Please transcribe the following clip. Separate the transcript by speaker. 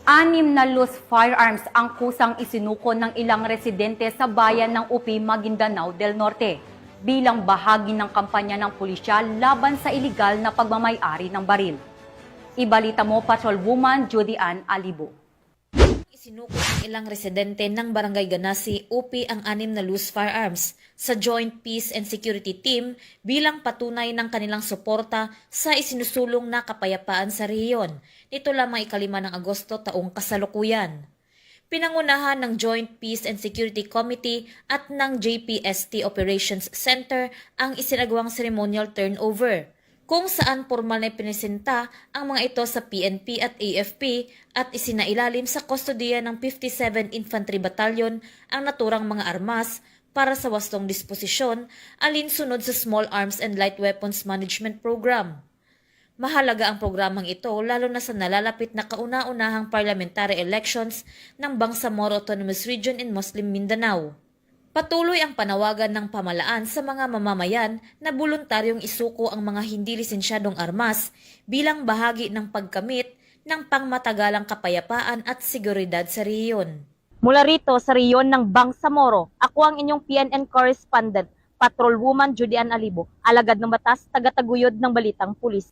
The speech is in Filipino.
Speaker 1: 6 na loose firearms ang kusang isinuko ng ilang residente sa bayan ng Upi, Maguindanao del Norte bilang bahagi ng kampanya ng pulisya laban sa iligal na pagmamay-ari ng baril. Ibalita mo, Patrolwoman Judy Ann Alibo.
Speaker 2: Isinuko ng ilang residente ng Barangay Ganasi, Upi ang 6 na loose firearms sa Joint Peace and Security Team bilang patunay ng kanilang suporta sa isinusulong na kapayapaan sa rehiyon. Nito lamang 5 ng Agosto taong kasalukuyan. Pinangunahan ng Joint Peace and Security Committee at ng JPST Operations Center ang isinagawang ceremonial turnover, kung saan formal na pinesenta ang mga ito sa PNP at AFP at isinailalim sa kustodiya ng 57 Infantry Battalion ang naturang mga armas para sa wastong disposisyon alinsunod sa Small Arms and Light Weapons Management Program. Mahalaga ang programang ito lalo na sa nalalapit na kauna-unahang parliamentary elections ng Bangsamoro Autonomous Region in Muslim Mindanao. Patuloy ang panawagan ng pamalaan sa mga mamamayan na voluntaryong isuko ang mga hindi lisensyadong armas bilang bahagi ng pagkamit ng pangmatagalang kapayapaan at seguridad sa rehiyon.
Speaker 3: Mula rito sa rehiyon ng Bangsamoro, ako ang inyong PNN correspondent, Patrolwoman Judy Ann Alibo, alagad ng batas, tagataguyod ng Balitang Pulis.